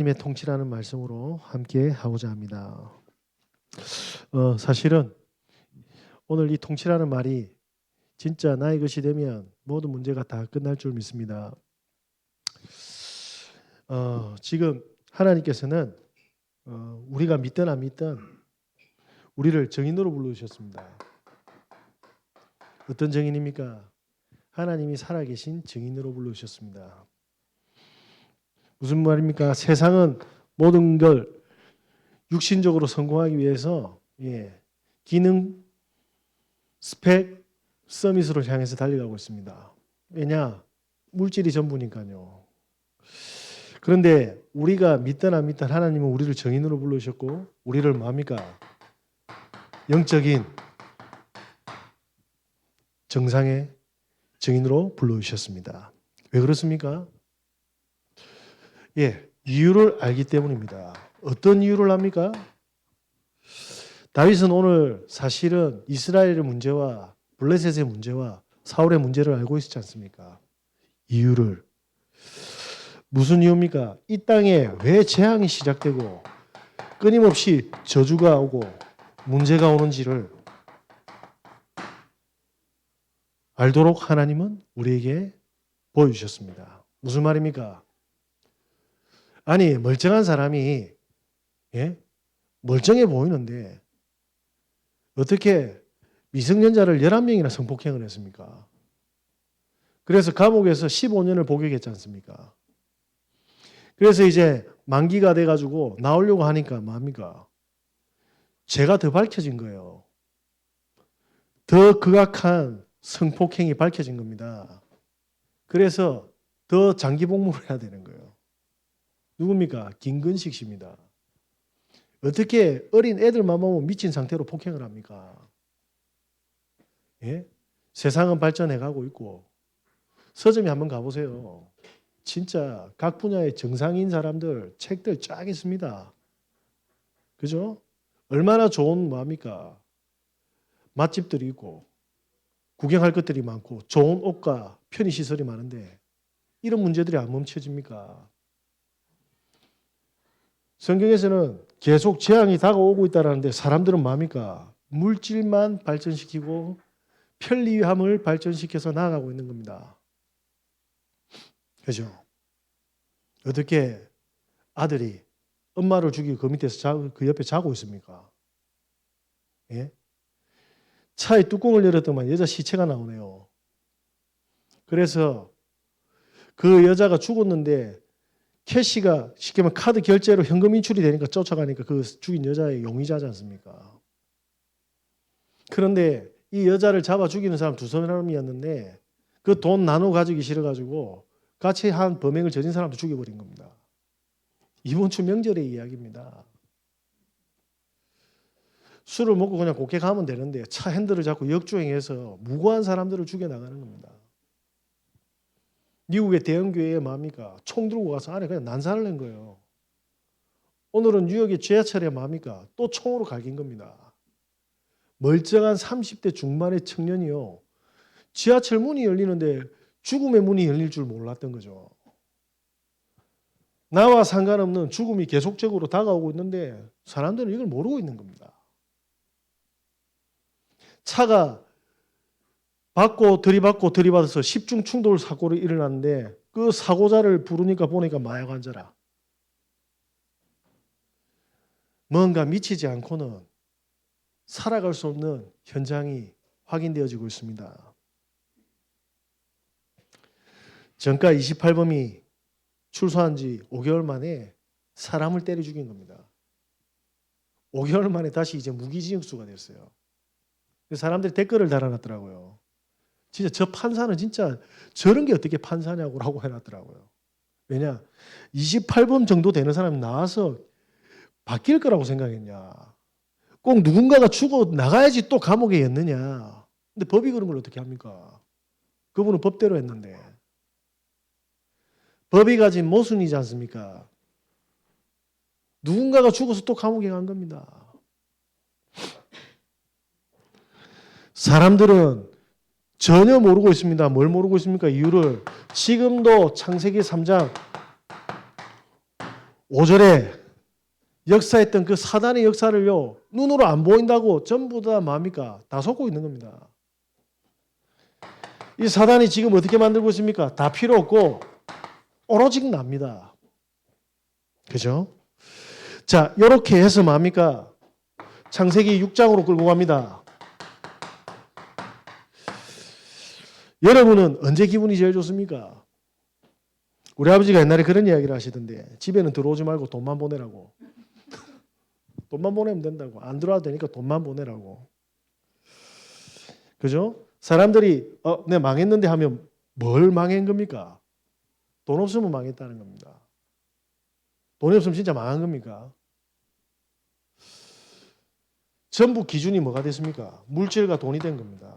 하나님의 통치라는 말씀으로 함께 하고자 합니다. 사실은 오늘 이 통치라는 말이 진짜 나의 것이 되면 모든 문제가 다 끝날 줄 믿습니다. 지금 하나님께서는 우리가 믿든 안 믿든 우리를 증인으로 불러주셨습니다. 어떤 증인입니까? 하나님이 살아계신 증인으로 불러주셨습니다. 무슨 말입니까? 세상은 모든 걸 육신적으로 성공하기 위해서 기능, 스펙, 서밋으로 향해서 달려가고 있습니다. 왜냐? 물질이 전부니까요. 그런데 우리가 믿든 안 믿든 하나님은 우리를 증인으로 불러주셨고 우리를 뭡니까? 영적인 정상의 증인으로 불러주셨습니다. 왜 그렇습니까? 이유를 알기 때문입니다. 어떤 이유를 압니까? 다윗은 오늘 사실은 이스라엘의 문제와 블레셋의 문제와 사울의 문제를 알고 있지 않습니까? 이유를. 무슨 이유입니까? 이 땅에 왜 재앙이 시작되고 끊임없이 저주가 오고 문제가 오는지를 알도록 하나님은 우리에게 보여주셨습니다. 무슨 말입니까? 아니 멀쩡한 사람이 멀쩡해 보이는데 어떻게 미성년자를 11명이나 성폭행을 했습니까? 그래서 감옥에서 15년을 복역했지 않습니까? 그래서 이제 만기가 돼가지고 나오려고 하니까 뭡니까? 죄가 더 밝혀진 거예요. 더 극악한 성폭행이 밝혀진 겁니다. 그래서 더 장기 복무를 해야 되는 거예요. 누굽니까? 김근식 씨입니다. 어떻게 어린 애들만 보면 미친 상태로 폭행을 합니까? 세상은 발전해 가고 있고 서점에 한번 가보세요. 진짜 각 분야의 정상인 사람들 책들 쫙 있습니다. 그죠? 얼마나 좋은 뭐합니까? 맛집들이 있고 구경할 것들이 많고 좋은 옷과 편의시설이 많은데 이런 문제들이 안 멈춰집니까? 성경에서는 계속 재앙이 다가오고 있다는데 사람들은 뭡니까? 물질만 발전시키고 편리함을 발전시켜서 나아가고 있는 겁니다. 그죠? 어떻게 아들이 엄마를 죽이고 그 밑에서 그 옆에 자고 있습니까? 차의 뚜껑을 열었더만 여자 시체가 나오네요. 그래서 그 여자가 죽었는데 캐시가 쉽게 말하면 카드 결제로 현금 인출이 되니까 쫓아가니까 그 죽인 여자의 용의자지 않습니까? 그런데 이 여자를 잡아 죽이는 사람 두 사람이었는데 그 돈 나눠 가지기 싫어가지고 같이 한 범행을 저진 사람도 죽여버린 겁니다. 이번 주 명절의 이야기입니다. 술을 먹고 그냥 곱게 가면 되는데 차 핸들을 잡고 역주행해서 무고한 사람들을 죽여나가는 겁니다. 미국의 대형교회에 뭡니까? 총 들고 가서 안에 그냥 난사를 낸 거예요. 오늘은 뉴욕의 지하철에 뭡니까? 또 총으로 갈긴 겁니다. 멀쩡한 30대 중반의 청년이요. 지하철 문이 열리는데 죽음의 문이 열릴 줄 몰랐던 거죠. 나와 상관없는 죽음이 계속적으로 다가오고 있는데 사람들은 이걸 모르고 있는 겁니다. 차가 들이받아서 10중 충돌 사고로 일어났는데 그 사고자를 부르니까 보니까 마약 환자라. 뭔가 미치지 않고는 살아갈 수 없는 현장이 확인되어지고 있습니다. 정가 28범이 출소한 지 5개월 만에 사람을 때려 죽인 겁니다. 5개월 만에 다시 이제 무기징역수가 됐어요. 사람들이 댓글을 달아놨더라고요. 진짜 저 판사는 진짜 저런 게 어떻게 판사냐고 라고 해놨더라고요. 왜냐? 28범 정도 되는 사람이 나와서 바뀔 거라고 생각했냐. 꼭 누군가가 죽어 나가야지 또 감옥에 있느냐. 근데 법이 그런 걸 어떻게 합니까? 그분은 법대로 했는데. 법이 가진 모순이지 않습니까? 누군가가 죽어서 또 감옥에 간 겁니다. 사람들은 전혀 모르고 있습니다. 뭘 모르고 있습니까? 이유를. 지금도 창세기 3장 5절에 역사했던 그 사단의 역사를요, 눈으로 안 보인다고 전부 다 뭡니까? 다 속고 있는 겁니다. 이 사단이 지금 어떻게 만들고 있습니까? 다 필요 없고 오로지 납니다. 그죠? 자, 이렇게 해서 뭡니까? 창세기 6장으로 끌고 갑니다. 여러분은 언제 기분이 제일 좋습니까? 우리 아버지가 옛날에 그런 이야기를 하시던데 집에는 들어오지 말고 돈만 보내라고. 돈만 보내면 된다고. 안 들어와도 되니까 돈만 보내라고. 그죠? 사람들이 내 망했는데 하면 뭘 망한 겁니까? 돈 없으면 망했다는 겁니다. 돈이 없으면 진짜 망한 겁니까? 전부 기준이 뭐가 됐습니까? 물질과 돈이 된 겁니다.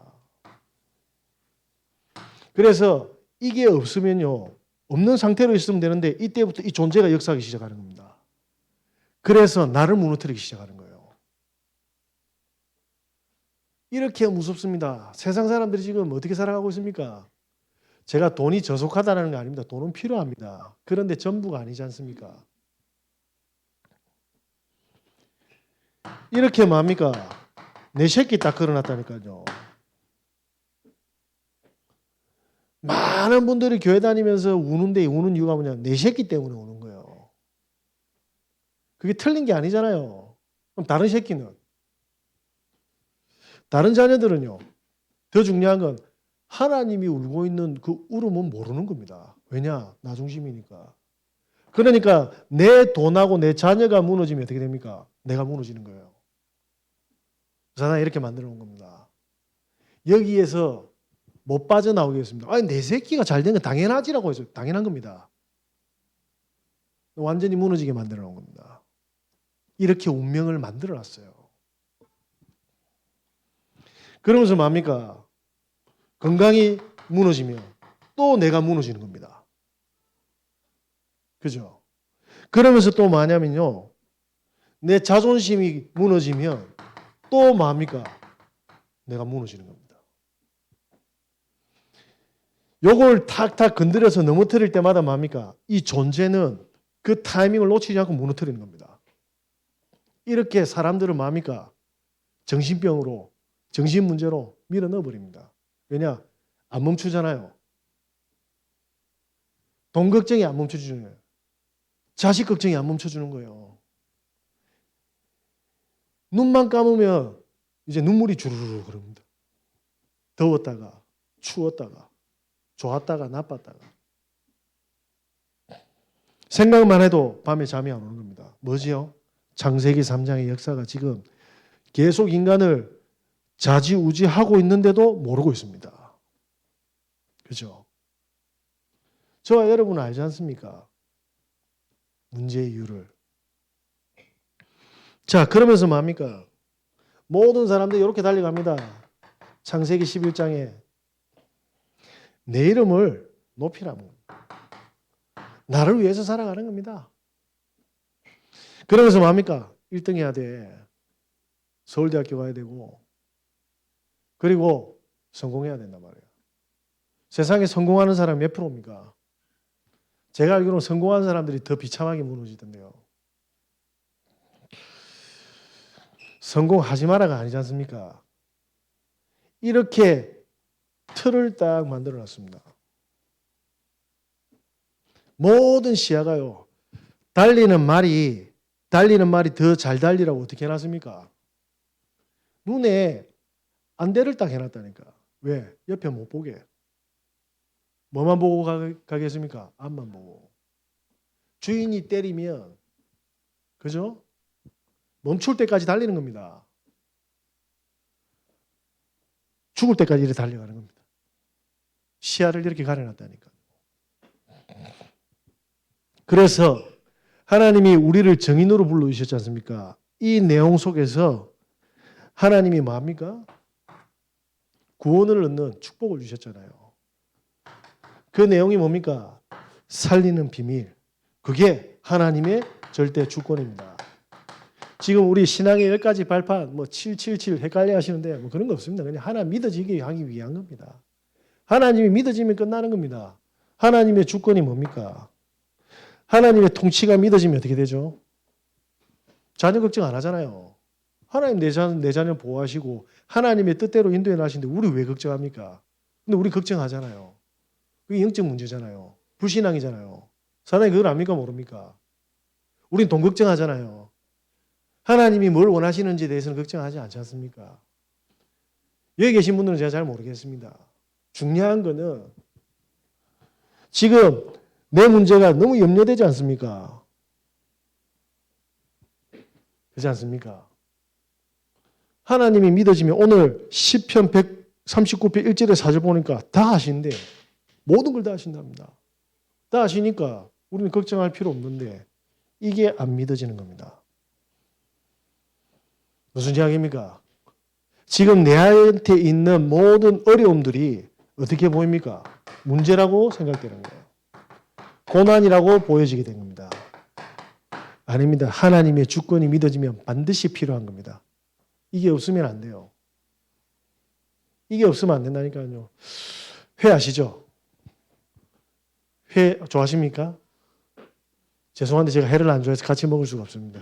그래서 이게 없으면요, 없는 상태로 있으면 되는데 이때부터 이 존재가 역사하기 시작하는 겁니다. 그래서 나를 무너뜨리기 시작하는 거예요. 이렇게 무섭습니다. 세상 사람들이 지금 어떻게 살아가고 있습니까? 제가 돈이 저속하다는 게 아닙니다. 돈은 필요합니다. 그런데 전부가 아니지 않습니까? 이렇게 뭡니까? 내 새끼 딱 걸어놨다니까요. 많은 분들이 교회 다니면서 우는데 우는 이유가 뭐냐? 내 새끼 때문에 우는 거예요. 그게 틀린 게 아니잖아요. 그럼 다른 새끼는? 다른 자녀들은요. 더 중요한 건 하나님이 울고 있는 그 울음은 모르는 겁니다. 왜냐? 나 중심이니까. 그러니까 내 돈하고 내 자녀가 무너지면 어떻게 됩니까? 내가 무너지는 거예요. 사단이 이렇게 만들어 놓은 겁니다. 여기에서 못 빠져나오겠습니다. 아니, 내 새끼가 잘 된 건 당연하지라고 해서 당연한 겁니다. 완전히 무너지게 만들어 놓은 겁니다. 이렇게 운명을 만들어 놨어요. 그러면서 뭡니까? 건강이 무너지면 또 내가 무너지는 겁니다. 그죠? 그러면서 또 뭐냐면요. 내 자존심이 무너지면 또 뭡니까? 내가 무너지는 겁니다. 요걸 탁탁 건드려서 넘어뜨릴 때마다 뭡니까? 이 존재는 그 타이밍을 놓치지 않고 무너뜨리는 겁니다. 이렇게 사람들은 뭡니까? 정신병으로, 정신문제로 밀어 넣어버립니다. 왜냐? 안 멈추잖아요. 돈 걱정이 안 멈춰주는 거예요. 자식 걱정이 안 멈춰주는 거예요. 눈만 감으면 이제 눈물이 주르르 그럽니다. 더웠다가, 추웠다가, 좋았다가, 나빴다가. 생각만 해도 밤에 잠이 안 오는 겁니다. 뭐지요? 창세기 3장의 역사가 지금 계속 인간을 좌지우지하고 있는데도 모르고 있습니다. 그죠? 저와 여러분은 알지 않습니까? 문제의 이유를. 자, 그러면서 뭡니까? 모든 사람들이 이렇게 달려갑니다. 창세기 11장에 내 이름을 높이라고. 나를 위해서 살아가는 겁니다. 그러면서 뭡니까? 1등 해야 돼. 서울대학교 가야 되고 그리고 성공해야 된단 말이에요. 세상에 성공하는 사람이 몇 프로입니까? 제가 알기로는 성공하는 사람들이 더 비참하게 무너지던데요. 성공하지 마라가 아니지 않습니까? 이렇게 틀을 딱 만들어 놨습니다. 모든 시야가요. 달리는 말이 더 잘 달리라고 어떻게 해놨습니까? 눈에 안대를 딱 해놨다니까. 왜? 옆에 못 보게. 뭐만 보고 가겠습니까? 앞만 보고. 주인이 때리면 그죠? 멈출 때까지 달리는 겁니다. 죽을 때까지 이렇게 달려가는 겁니다. 시야를 이렇게 가려놨다니까. 그래서 하나님이 우리를 정인으로 불러주셨지 않습니까? 이 내용 속에서 하나님이 뭡니까? 구원을 얻는 축복을 주셨잖아요. 그 내용이 뭡니까? 살리는 비밀. 그게 하나님의 절대 주권입니다. 지금 우리 신앙의 10가지 발판, 777 헷갈려 하시는데 그런 거 없습니다. 그냥 하나 믿어지게 하기 위한 겁니다. 하나님이 믿어지면 끝나는 겁니다. 하나님의 주권이 뭡니까? 하나님의 통치가 믿어지면 어떻게 되죠? 자녀 걱정 안 하잖아요. 하나님 내 자녀 보호하시고 하나님의 뜻대로 인도해 나시는데 우리 왜 걱정합니까? 근데 우리 걱정하잖아요. 그게 영적 문제잖아요. 불신앙이잖아요. 사단이 그걸 압니까 모릅니까? 우린 돈 걱정하잖아요. 하나님이 뭘 원하시는지에 대해서는 걱정하지 않지 않습니까? 여기 계신 분들은 제가 잘 모르겠습니다. 중요한 거는 지금 내 문제가 너무 염려되지 않습니까? 그렇지 않습니까? 하나님이 믿어지면 오늘 시편 139편 1절에 4절 보니까 다 아시는데 모든 걸 다 아신답니다. 다 아시니까 우리는 걱정할 필요 없는데 이게 안 믿어지는 겁니다. 무슨 이야기입니까? 지금 내한테 있는 모든 어려움들이 어떻게 보입니까? 문제라고 생각되는 거예요. 고난이라고 보여지게 된 겁니다. 아닙니다. 하나님의 주권이 믿어지면 반드시 필요한 겁니다. 이게 없으면 안 돼요. 이게 없으면 안 된다니까요. 회 아시죠? 회 좋아하십니까? 죄송한데 제가 회를 안 좋아해서 같이 먹을 수가 없습니다.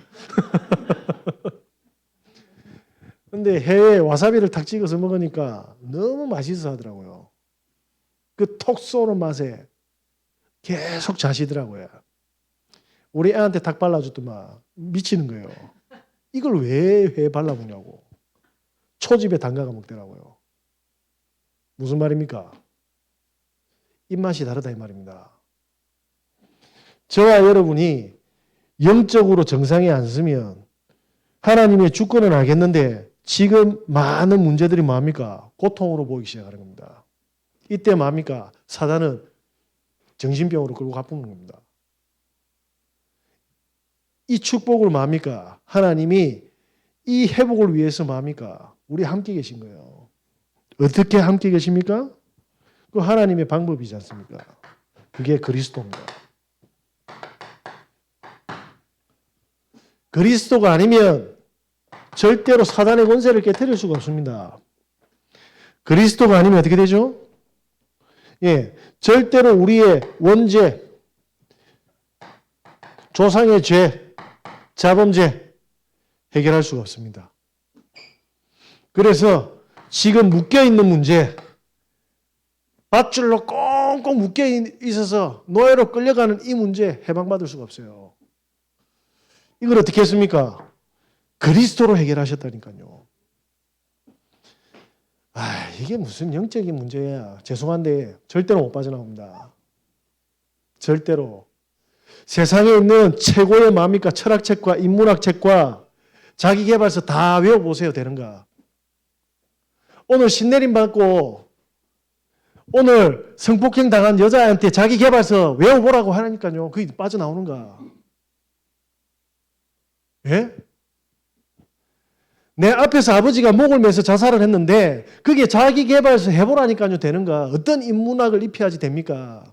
근데 회에 와사비를 탁 찍어서 먹으니까 너무 맛있어 하더라고요. 그 톡 쏘는 맛에 계속 자시더라고요. 우리 애한테 탁 발라줬더만 미치는 거예요. 이걸 왜 회에 발라보냐고. 초집에 담가가 먹더라고요. 무슨 말입니까? 입맛이 다르다 이 말입니다. 저와 여러분이 영적으로 정상에 안 서면 하나님의 주권은 알겠는데 지금 많은 문제들이 뭡니까? 고통으로 보이기 시작하는 겁니다. 이때 뭡니까? 사단은 정신병으로 끌고 가쁘는 겁니다. 이 축복을 뭡니까? 하나님이 이 회복을 위해서 뭡니까? 우리 함께 계신 거예요. 어떻게 함께 계십니까? 그 하나님의 방법이지 않습니까? 그게 그리스도입니다. 그리스도가 아니면 절대로 사단의 권세를 깨뜨릴 수가 없습니다. 그리스도가 아니면 어떻게 되죠? 예, 절대로 우리의 원죄, 조상의 죄, 자범죄 해결할 수가 없습니다. 그래서 지금 묶여있는 문제, 밧줄로 꽁꽁 묶여 있어서 노예로 끌려가는 이 문제 해방받을 수가 없어요. 이걸 어떻게 했습니까? 그리스도로 해결하셨다니까요. 이게 무슨 영적인 문제야. 죄송한데 절대로 못 빠져나옵니다. 절대로. 세상에 있는 최고의 뭡니까? 철학책과 인문학책과 자기계발서 다 외워보세요. 되는가? 오늘 신내림 받고 오늘 성폭행 당한 여자한테 자기계발서 외워보라고 하니까요. 그게 빠져나오는가? 예? 내 앞에서 아버지가 목을 매서 자살을 했는데 그게 자기계발서 해보라니까요. 되는가? 어떤 인문학을 입혀야지 됩니까?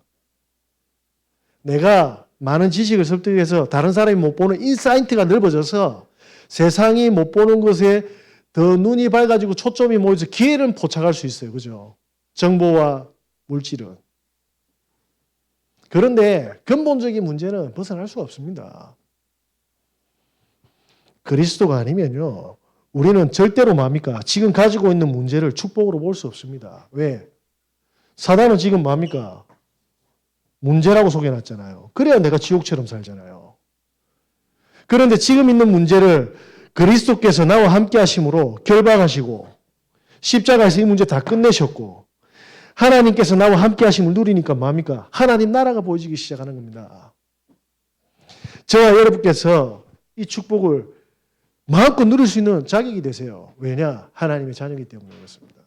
내가 많은 지식을 습득해서 다른 사람이 못 보는 인사이트가 넓어져서 세상이 못 보는 것에 더 눈이 밝아지고 초점이 모여서 기회를 포착할 수 있어요. 그죠? 정보와 물질은. 그런데 근본적인 문제는 벗어날 수가 없습니다. 그리스도가 아니면요. 우리는 절대로 뭡니까? 지금 가지고 있는 문제를 축복으로 볼 수 없습니다. 왜? 사단은 지금 뭡니까? 문제라고 소개해놨잖아요. 그래야 내가 지옥처럼 살잖아요. 그런데 지금 있는 문제를 그리스도께서 나와 함께 하심으로 결박하시고 십자가에서 이 문제 다 끝내셨고 하나님께서 나와 함께 하심을 누리니까 뭡니까? 하나님 나라가 보여지기 시작하는 겁니다. 저와 여러분께서 이 축복을 마음껏 누릴 수 있는 자격이 되세요. 왜냐? 하나님의 자녀이기 때문에 그렇습니다.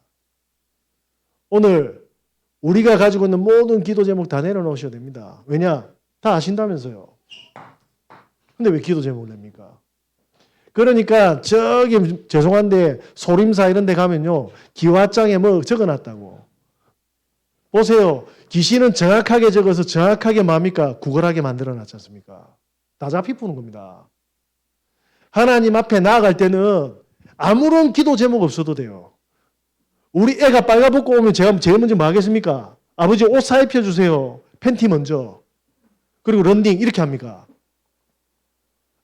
오늘 우리가 가지고 있는 모든 기도 제목 다 내려놓으셔야 됩니다. 왜냐? 다 아신다면서요. 근데 왜 기도 제목을 냅니까? 그러니까 저기 죄송한데 소림사 이런 데 가면요. 기와장에 뭐 적어놨다고. 보세요. 귀신은 정확하게 적어서 정확하게 뭡니까? 구걸하게 만들어놨지 않습니까? 다 잡히 푸는 겁니다. 하나님 앞에 나아갈 때는 아무런 기도 제목 없어도 돼요. 우리 애가 빨가벗고 오면 제가 제일 먼저 뭐 하겠습니까? 아버지 옷 사입혀 주세요. 팬티 먼저. 그리고 런닝 이렇게 합니까?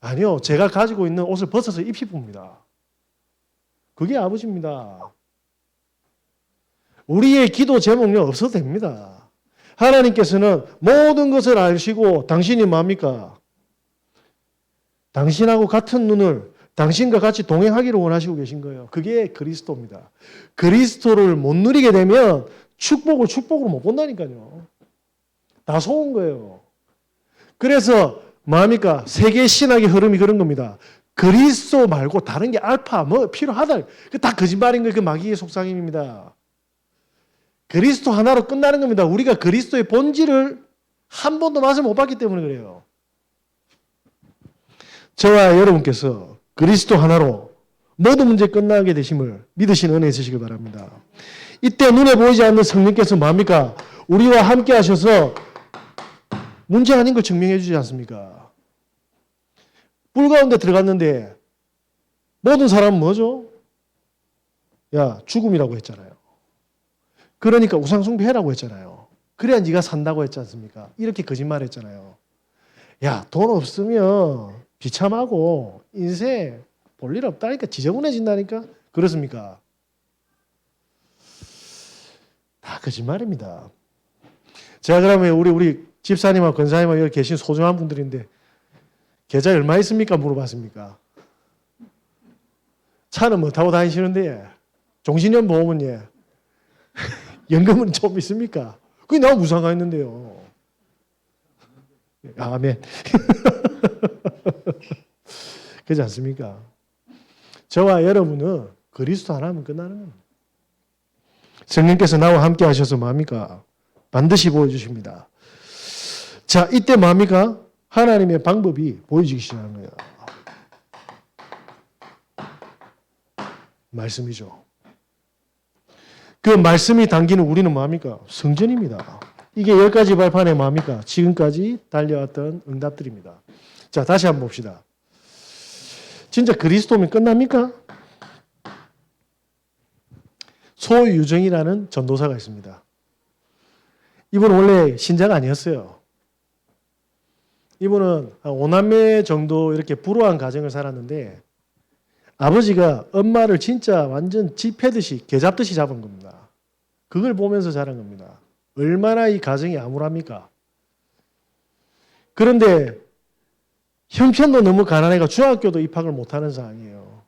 아니요. 제가 가지고 있는 옷을 벗어서 입힙니다. 그게 아버지입니다. 우리의 기도 제목은 없어도 됩니다. 하나님께서는 모든 것을 아시고 당신이 뭡니까? 당신하고 같은 눈을 당신과 같이 동행하기를 원하시고 계신 거예요. 그게 그리스도입니다. 그리스도를 못 누리게 되면 축복을 축복으로 못 본다니까요. 다 속은 거예요. 그래서 뭡니까? 세계 신학의 흐름이 그런 겁니다. 그리스도 말고 다른 게 알파 뭐 필요하다. 그 다 거짓말인 거예요. 그 마귀의 속삭임입니다. 그리스도 하나로 끝나는 겁니다. 우리가 그리스도의 본질을 한 번도 맛을 못 봤기 때문에 그래요. 저와 여러분께서 그리스도 하나로 모든 문제 끝나게 되심을 믿으시는 은혜 있으시길 바랍니다. 이때 눈에 보이지 않는 성령께서 뭡니까? 우리와 함께 하셔서 문제 아닌 걸 증명해 주지 않습니까? 불 가운데 들어갔는데 모든 사람은 뭐죠? 야, 죽음이라고 했잖아요. 그러니까 우상 숭배해라고 했잖아요. 그래야 네가 산다고 했지 않습니까? 이렇게 거짓말했잖아요. 야, 돈 없으면 비참하고 인생 볼 일 없다니까 지저분해진다니까 그렇습니까? 다 거짓말입니다. 제가 그러면 우리 집사님하고 권사님하고 여기 계신 소중한 분들인데 계좌에 얼마 있습니까? 물어봤습니까? 차는 뭐 타고 다니시는데 종신연보험은 예. 연금은 좀 있습니까? 그게 너무 무상가 있는데요. 아멘. 그렇지 않습니까? 저와 여러분은 그리스도 하나면 끝나는 겁니다. 성령께서 나와 함께 하셔서 뭡니까? 반드시 보여주십니다. 자, 이때 뭡니까? 하나님의 방법이 보여지기 시작하는 거예요. 말씀이죠. 그 말씀이 담기는 우리는 뭡니까? 성전입니다. 이게 10가지 발판에 뭡니까? 지금까지 달려왔던 응답들입니다. 자, 다시 한번 봅시다. 진짜 그리스도면 끝납니까? 소유정이라는 전도사가 있습니다. 이분은 원래 신자가 아니었어요. 이분은 5남매 정도 이렇게 불우한 가정을 살았는데 아버지가 엄마를 진짜 완전 쥐패듯이 개잡듯이 잡은 겁니다. 그걸 보면서 자란 겁니다. 얼마나 이 가정이 암울합니까? 그런데 형편도 너무 가난해가 중학교도 입학을 못하는 상황이에요.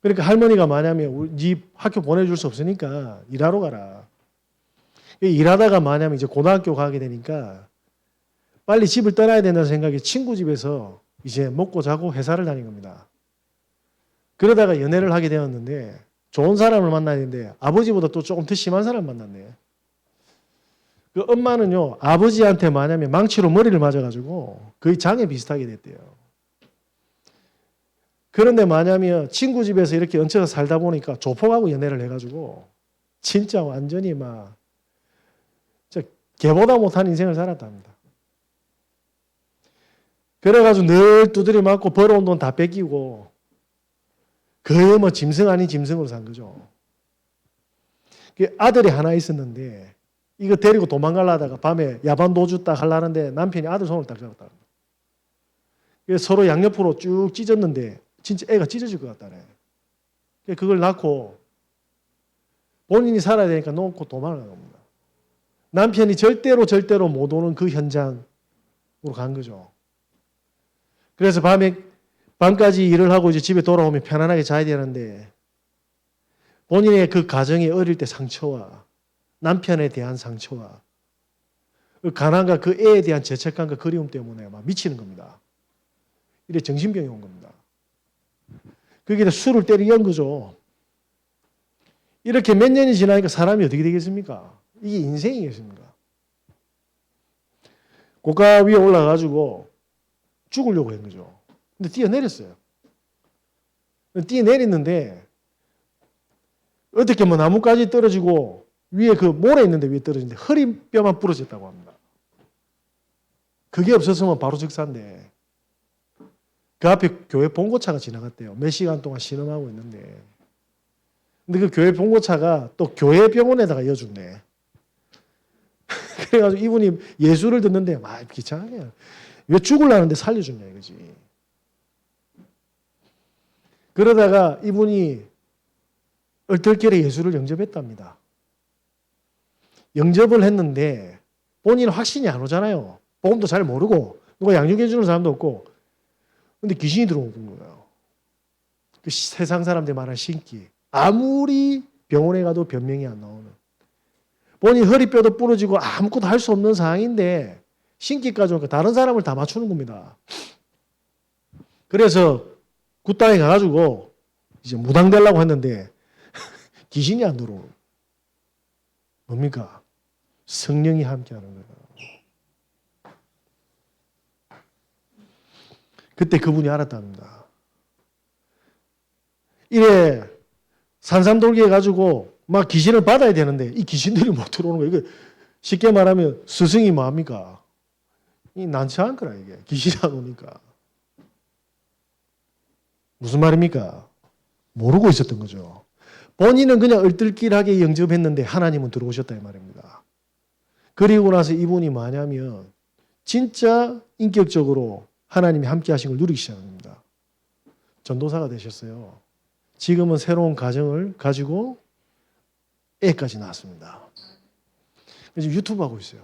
그러니까 할머니가 뭐냐면 네 학교 보내줄 수 없으니까 일하러 가라. 일하다가 뭐냐면 이제 고등학교 가게 되니까 빨리 집을 떠나야 된다는 생각에 친구 집에서 이제 먹고 자고 회사를 다닌 겁니다. 그러다가 연애를 하게 되었는데 좋은 사람을 만나야 되는데 아버지보다 또 조금 더 심한 사람을 만났네. 그 엄마는요 아버지한테 뭐냐면 망치로 머리를 맞아가지고 거의 장애 비슷하게 됐대요. 그런데 뭐냐면 친구 집에서 이렇게 얹혀서 살다 보니까 조폭하고 연애를 해가지고 진짜 완전히 막 개보다 못한 인생을 살았답니다. 그래가지고 늘 두드려 맞고 벌어온 돈 다 뺏기고 거의 뭐 짐승 아닌 짐승으로 산 거죠. 아들이 하나 있었는데 이거 데리고 도망가려다가 밤에 야반 도주 딱 하려는데 남편이 아들 손을 딱 잡았다. 서로 양옆으로 쭉 찢었는데 진짜 애가 찢어질 것 같다네. 그걸 낳고 본인이 살아야 되니까 놓고 도망을 간 겁니다. 남편이 절대로 못 오는 그 현장으로 간 거죠. 그래서 밤까지 일을 하고 이제 집에 돌아오면 편안하게 자야 되는데 본인의 그 가정의 어릴 때 상처와 남편에 대한 상처와 그 가난과 그 애에 대한 죄책감과 그리움 때문에 막 미치는 겁니다. 이래 정신병이 온 겁니다. 거기다 술을 때려 연 거죠. 이렇게 몇 년이 지나니까 사람이 어떻게 되겠습니까? 이게 인생이겠습니까? 고가 위에 올라가가지고 죽으려고 한 거죠. 근데 뛰어내렸어요. 뛰어내렸는데 어떻게 뭐 나무까지 떨어지고 위에 그 모래 있는데 위에 떨어지는데 허리뼈만 부러졌다고 합니다. 그게 없었으면 바로 즉사인데 그 앞에 교회 봉고차가 지나갔대요. 몇 시간 동안 신음하고 있는데 근데 그 교회 봉고차가 또 교회 병원에다가 이어준대. 그래가지고 이분이 예수를 듣는데 막 귀찮아요. 왜 죽으려는데 살려주냐 이거지. 그러다가 이분이 얼떨결에 예수를 영접했답니다. 영접을 했는데 본인은 확신이 안 오잖아요. 복음도 잘 모르고 누가 양육해 주는 사람도 없고. 근데 귀신이 들어온 거예요. 그 세상 사람들 말하는 신기. 아무리 병원에 가도 변명이 안 나오는. 본인 허리뼈도 부러지고 아무것도 할 수 없는 상황인데 신기까지 오니까 다른 사람을 다 맞추는 겁니다. 그래서 굿당에 가가지고 이제 무당되려고 했는데 귀신이 안 들어오는. 뭡니까? 성령이 함께하는 거예요. 그때 그분이 알았답니다. 이래 산삼돌기 해가지고 막 귀신을 받아야 되는데 이 귀신들이 못 들어오는 거예요. 이거 쉽게 말하면 스승이 뭐합니까? 이 난처한 거라 이게. 귀신이 안 오니까. 무슨 말입니까? 모르고 있었던 거죠. 본인은 그냥 얼떨결하게 영접했는데 하나님은 들어오셨다 이 말입니다. 그리고 나서 이분이 뭐냐면 진짜 인격적으로 하나님이 함께 하신 걸 누리기 시작합니다. 전도사가 되셨어요. 지금은 새로운 가정을 가지고 애까지 낳았습니다. 지금 유튜브 하고 있어요.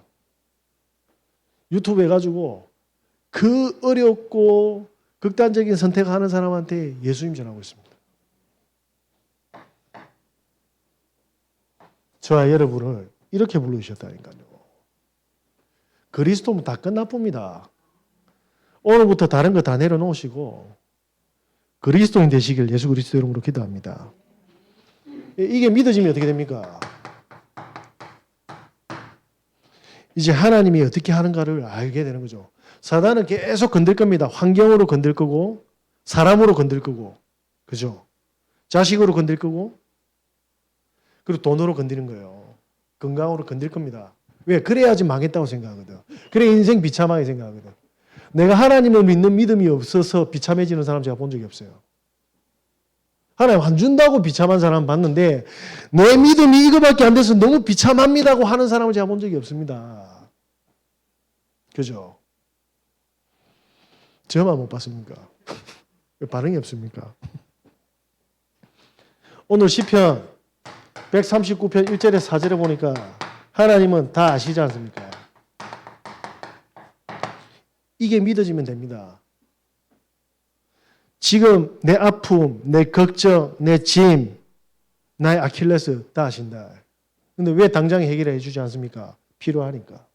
유튜브 해가지고 그 어렵고 극단적인 선택하는 사람한테 예수님 전하고 있습니다. 저와 여러분을 이렇게 불러주셨다니까요. 그리스도면 다 끝나쁩니다. 오늘부터 다른 거 다 내려놓으시고 그리스도인 되시길 예수 그리스도 이름으로 기도합니다. 이게 믿어지면 어떻게 됩니까? 이제 하나님이 어떻게 하는가를 알게 되는 거죠. 사단은 계속 건들 겁니다. 환경으로 건들 거고 사람으로 건들 거고 그죠? 자식으로 건들 거고 그리고 돈으로 건드리는 거예요. 건강으로 건들 겁니다. 왜? 그래야지 망했다고 생각하거든. 그래 인생 비참하게 생각하거든. 내가 하나님을 믿는 믿음이 없어서 비참해지는 사람 제가 본 적이 없어요. 하나님 안 준다고 비참한 사람 봤는데 내 믿음이 이거밖에 안 돼서 너무 비참합니다고 하는 사람을 제가 본 적이 없습니다. 그죠? 저만 못 봤습니까? 왜 반응이 없습니까? 오늘 시편 139편 1절에 4절에 보니까 하나님은 다 아시지 않습니까? 이게 믿어지면 됩니다. 지금 내 아픔, 내 걱정, 내 짐, 나의 아킬레스 다 아신다. 근데 왜 당장 해결해 주지 않습니까? 필요하니까.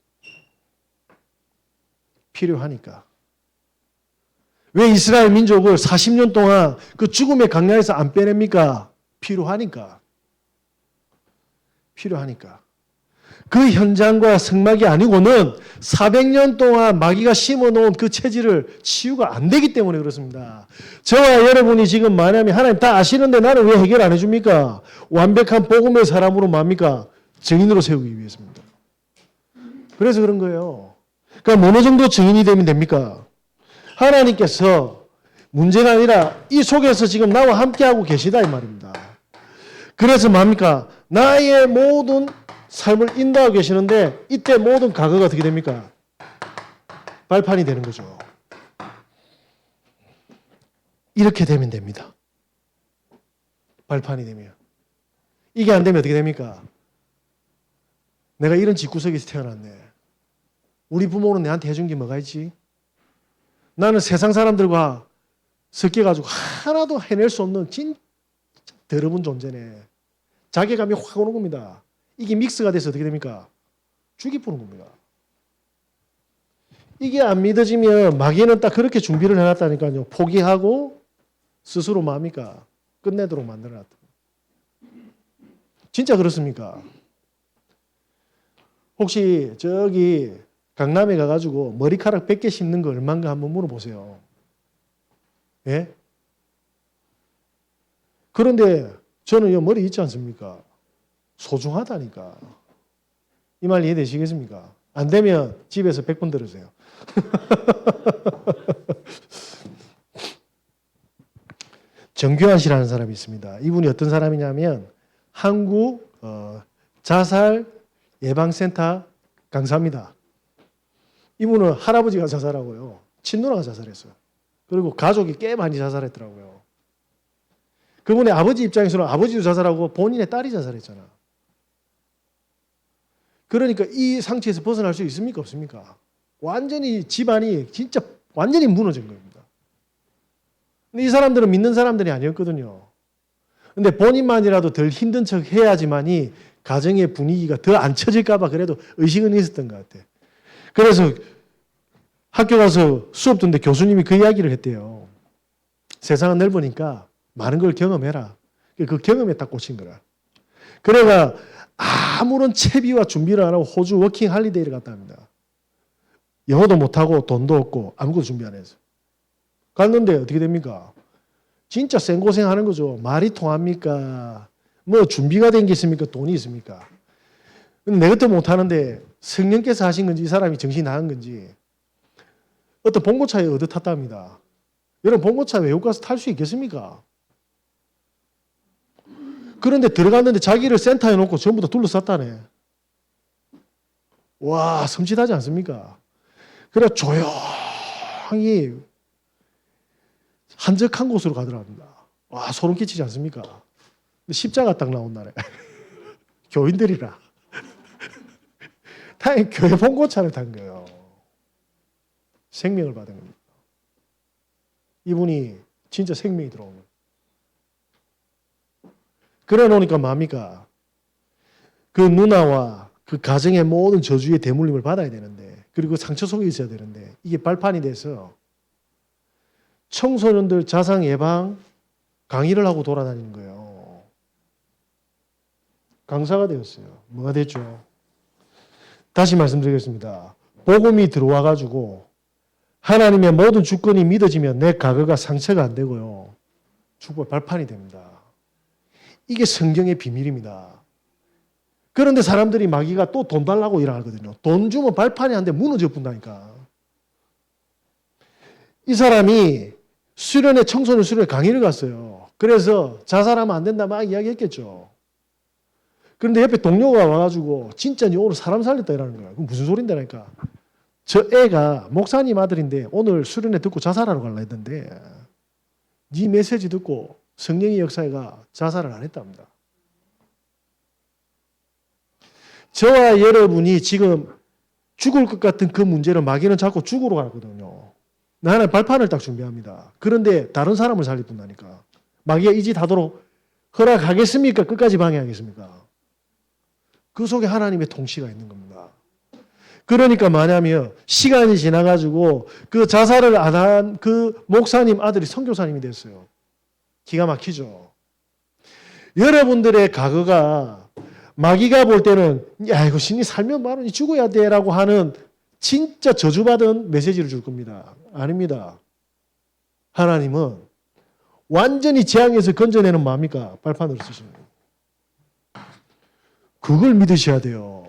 필요하니까. 왜 이스라엘 민족을 40년 동안 그 죽음의 강야에서 안 빼냅니까? 필요하니까. 필요하니까. 그 현장과 성막이 아니고는 400년 동안 마귀가 심어놓은 그 체질을 치유가 안 되기 때문에 그렇습니다. 저와 여러분이 지금 만약에 하나님 다 아시는데 나는 왜 해결 안 해줍니까? 완벽한 복음의 사람으로 뭡니까? 증인으로 세우기 위해서입니다. 그래서 그런 거예요. 그러니까 어느 정도 증인이 되면 됩니까? 하나님께서 문제가 아니라 이 속에서 지금 나와 함께하고 계시다 이 말입니다. 그래서 뭡니까? 나의 모든 삶을 인도하고 계시는데 이때 모든 과거가 어떻게 됩니까? 발판이 되는 거죠. 이렇게 되면 됩니다. 발판이 되면. 이게 안 되면 어떻게 됩니까? 내가 이런 집구석에서 태어났네. 우리 부모는 내한테 해준 게 뭐가 있지? 나는 세상 사람들과 섞여가지고 하나도 해낼 수 없는 진짜 더러운 존재네. 자괴감이 확 오는 겁니다. 이게 믹스가 돼서 어떻게 됩니까? 죽이 푸는 겁니다. 이게 안 믿어지면 마귀는 딱 그렇게 준비를 해놨다니까요. 포기하고 스스로 뭡니까? 끝내도록 만들어놨다. 진짜 그렇습니까? 혹시 저기 강남에 가가지고 머리카락 100개 심는 거 얼마인가 한번 물어보세요. 예? 그런데 저는 이 머리 있지 않습니까? 소중하다니까. 이 말 이해되시겠습니까? 안 되면 집에서 100번 들으세요. 정규환 씨라는 사람이 있습니다. 이분이 어떤 사람이냐면 한국 자살 예방센터 강사입니다. 이분은 할아버지가 자살하고요. 친누나가 자살했어요. 그리고 가족이 꽤 많이 자살했더라고요. 그분의 아버지 입장에서는 아버지도 자살하고 본인의 딸이 자살했잖아. 그러니까 이 상처에서 벗어날 수 있습니까? 없습니까? 완전히 집안이 진짜 완전히 무너진 겁니다. 근데 이 사람들은 믿는 사람들이 아니었거든요. 근데 본인만이라도 덜 힘든 척 해야지만이 가정의 분위기가 더 안 처질까 봐 그래도 의식은 있었던 것 같아. 그래서 학교 가서 수업 듣는데 교수님이 그 이야기를 했대요. 세상은 넓으니까 많은 걸 경험해라. 그 경험에 딱 꽂힌 거라. 그래가 아무런 채비와 준비를 안 하고 호주 워킹 할리데이를 갔다 합니다. 영어도 못하고 돈도 없고 아무것도 준비 안 해서. 갔는데 어떻게 됩니까? 진짜 생고생 하는 거죠. 말이 통합니까? 뭐 준비가 된 게 있습니까? 돈이 있습니까? 근데 내 것도 못하는데 성령께서 하신 건지 이 사람이 정신이 나간 건지 어떤 봉고차에 얻어 탔답니다. 여러분 봉고차 외국 가서 탈 수 있겠습니까? 그런데 들어갔는데 자기를 센터에 놓고 전부 다 둘러쌌다네. 와, 섬찟하지 않습니까? 그래 조용히 한적한 곳으로 가더랍니다. 와, 소름 끼치지 않습니까? 십자가 딱 나온 날에 교인들이라 다행히 교회 봉고차를 탄 거예요. 생명을 받은 겁니다. 이분이 진짜 생명이 들어온 거예요. 그래 놓으니까 뭡니까? 그 누나와 그 가정의 모든 저주의 대물림을 받아야 되는데 그리고 상처 속에 있어야 되는데 이게 발판이 돼서 청소년들 자상 예방 강의를 하고 돌아다니는 거예요. 강사가 되었어요. 뭐가 됐죠? 다시 말씀드리겠습니다. 복음이 들어와 가지고 하나님의 모든 주권이 믿어지면 내 과거가 상처가 안 되고요. 축복의 발판이 됩니다. 이게 성경의 비밀입니다. 그런데 사람들이 마귀가 또 돈 달라고 일하거든요. 돈 주면 발판이 안 돼 무너져 본다니까. 이 사람이 청소년 수련회 강의를 갔어요. 그래서 자살하면 안 된다 막 이야기했겠죠. 그런데 옆에 동료가 와가지고 진짜 니 오늘 사람 살렸다 이러는 거야. 그럼 무슨 소린데라니까. 저 애가 목사님 아들인데 오늘 수련회 듣고 자살하러 갈라 했던데 네 메시지 듣고 성령의 역사가 자살을 안 했답니다. 저와 여러분이 지금 죽을 것 같은 그 문제를 마귀는 자꾸 죽으러 가거든요. 나는 발판을 딱 준비합니다. 그런데 다른 사람을 살리뿐다니까. 마귀가 이 짓 하도록 허락하겠습니까? 끝까지 방해하겠습니까? 그 속에 하나님의 통치가 있는 겁니다. 그러니까 뭐냐면 시간이 지나가지고 그 자살을 안 한 그 목사님 아들이 선교사님이 됐어요. 기가 막히죠. 여러분들의 과거가 마귀가 볼 때는 야 이거 신이 살면 바로 죽어야 돼라고 하는 진짜 저주받은 메시지를 줄 겁니다. 아닙니다. 하나님은 완전히 재앙에서 건져내는 뭡니까? 발판으로 쓰시는 거예요. 그걸 믿으셔야 돼요.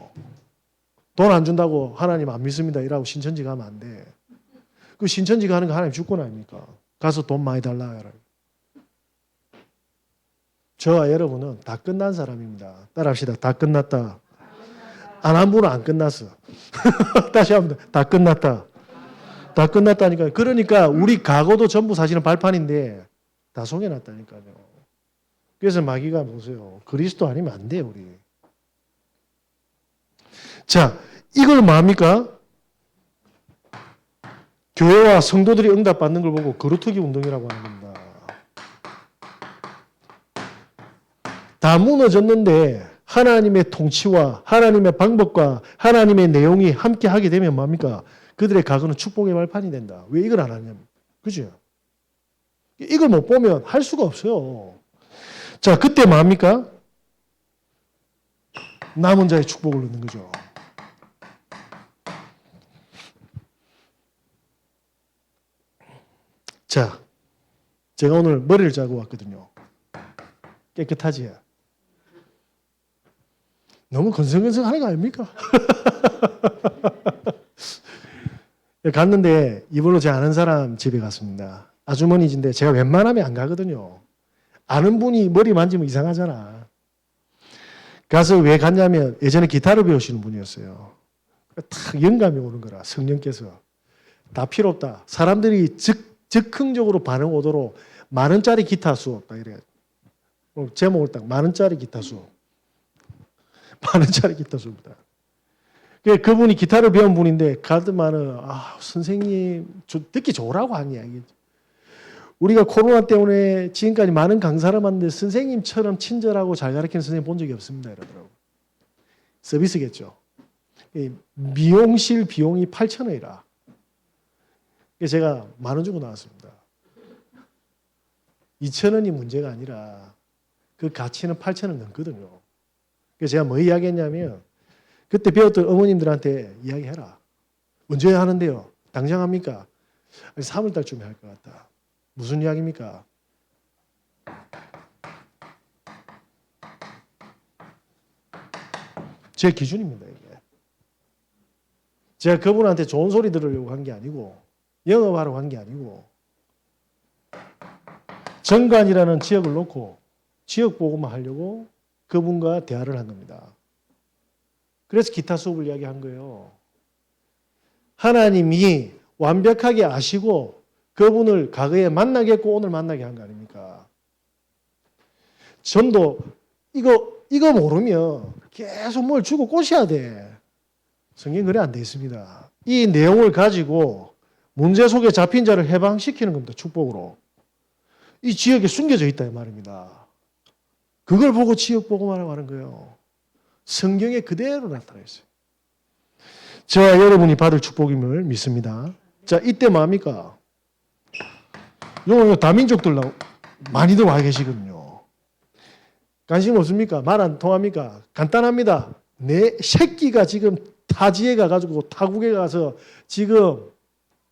돈 안 준다고 하나님 안 믿습니다 이라고 신천지 가면 안 돼. 그 신천지 가는 거 하나님 주권 아닙니까? 가서 돈 많이 달라. 저와 여러분은 다 끝난 사람입니다. 따라합시다. 다 끝났다. 안 한 분은 안 끝났어. 다시 한번 다 끝났다. 다 끝났다니까요. 그러니까 우리 과거도 전부 사실은 발판인데 다 속여놨다니까요. 그래서 마귀가 보세요. 그리스도 아니면 안 돼요, 우리. 자, 이걸 뭡니까? 교회와 성도들이 응답받는 걸 보고 거루투기 운동이라고 하는 겁니다. 다 무너졌는데 하나님의 통치와 하나님의 방법과 하나님의 내용이 함께 하게 되면 뭡니까? 그들의 과거는 축복의 발판이 된다. 왜 이걸 안 하냐면. 그죠? 이걸 못 보면 할 수가 없어요. 자, 그때 뭡니까? 남은 자의 축복을 얻는 거죠. 자, 제가 오늘 머리를 자고 왔거든요. 깨끗하지? 너무 건성건성하는 거 아닙니까? 갔는데 이걸로 제 아는 사람 집에 갔습니다. 아주머니 집인데 제가 웬만하면 안 가거든요. 아는 분이 머리 만지면 이상하잖아. 가서 왜 갔냐면 예전에 기타를 배우시는 분이었어요. 탁 영감이 오는 거라. 성령께서 다 필요 없다. 사람들이 즉흥적으로 반응 오도록 10,000원짜리 기타 수업 딱 이래. 제목을 딱 10,000원짜리 기타 수업. 10,000원짜리 기타 수업이다. 그분이 기타를 배운 분인데 가드만은 선생님 듣기 좋으라고 하냐. 우리가 코로나 때문에 지금까지 많은 강사를 봤는데 선생님처럼 친절하고 잘 가르치는 선생님 본 적이 없습니다. 이러더라고. 서비스겠죠. 미용실 비용이 8,000원이라. 제가 10,000원 주고 나왔습니다. 2,000원이 문제가 아니라 그 가치는 8,000원 넘거든요. 그래서 제가 뭐 이야기했냐면 그때 배웠던 어머님들한테 이야기해라. 언제 하는데요? 당장 합니까? 3월달쯤에 할 것 같다. 무슨 이야기입니까? 제 기준입니다. 이게. 제가 그분한테 좋은 소리 들으려고 한 게 아니고 영업하러 한 게 아니고 정관이라는 지역을 놓고 지역 보고만 하려고 그분과 대화를 한 겁니다. 그래서 기타 수업을 이야기한 거예요. 하나님이 완벽하게 아시고 그분을 과거에 만나겠고 오늘 만나게 한 거 아닙니까? 전도 이거 모르면 계속 뭘 주고 꼬셔야 돼. 성경 그래 안 돼 있습니다. 이 내용을 가지고 문제 속에 잡힌 자를 해방시키는 겁니다. 축복으로. 이 지역에 숨겨져 있다 이 말입니다. 그걸 보고 지역 보고만 하는 거예요. 성경에 그대로 나타나 있어요. 저와 여러분이 받을 축복임을 믿습니다. 자, 이때 뭐합니까? 요 다민족들 많이들 와 계시거든요. 관심 없습니까? 말 안 통합니까? 간단합니다. 내 새끼가 지금 타지에 가가지고 타국에 가서 지금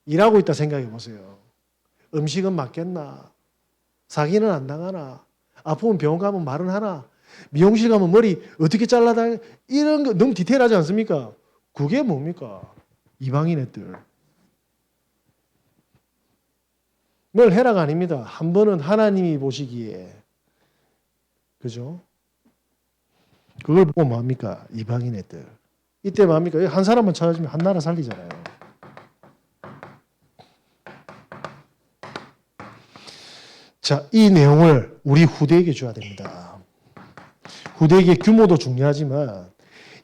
일하고 있다 생각해 보세요. 음식은 맞겠나? 사기는 안 당하나? 아프면 병원 가면 말은 하나? 미용실 가면 머리 어떻게 잘라다? 이런 거 너무 디테일하지 않습니까? 그게 뭡니까? 이방인 애들. 뭘 해라가 아닙니다. 한 번은 하나님이 보시기에. 그죠? 그걸 보고 뭐합니까? 이방인 애들. 이때 뭐합니까? 한 사람만 찾아주면 한 나라 살리잖아요. 자, 이 내용을 우리 후대에게 줘야 됩니다. 후대에게 규모도 중요하지만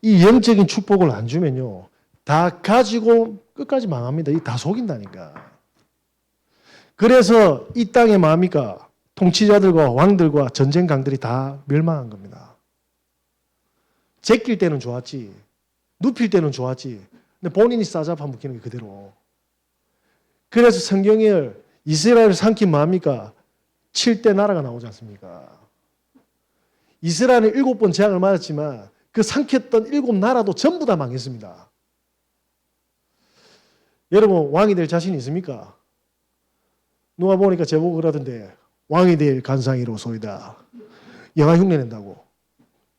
이 영적인 축복을 안 주면요. 다 가지고 끝까지 망합니다. 다 속인다니까. 그래서 이 땅에 뭐합니까? 통치자들과 왕들과 전쟁 강들이 다 멸망한 겁니다. 제낄 때는 좋았지. 눕힐 때는 좋았지. 근데 본인이 싸잡아 묶이는 게 그대로. 그래서 성경에 이스라엘을 삼킨 뭐합니까? 7대 나라가 나오지 않습니까? 이스라엘은 7번 재앙을 맞았지만 그 삼켰던 7나라도 전부 다 망했습니다. 여러분 왕이 될 자신 있습니까? 누가 보니까 제보고 그러던데 왕이 될 간상이로소이다. 영화 흉내 낸다고.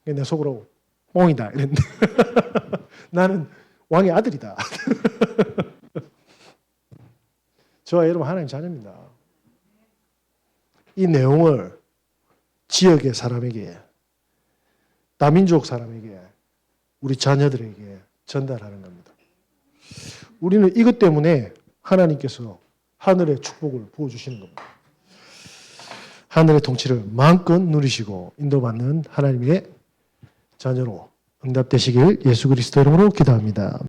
내 속으로 뽕이다 이랬는데 나는 왕의 아들이다. 저와 여러분 하나님 자녀입니다. 이 내용을 지역의 사람에게, 다민족 사람에게, 우리 자녀들에게 전달하는 겁니다. 우리는 이것 때문에 하나님께서 하늘의 축복을 부어주시는 겁니다. 하늘의 통치를 마음껏 누리시고 인도받는 하나님의 자녀로 응답되시길 예수 그리스도 이름으로 기도합니다.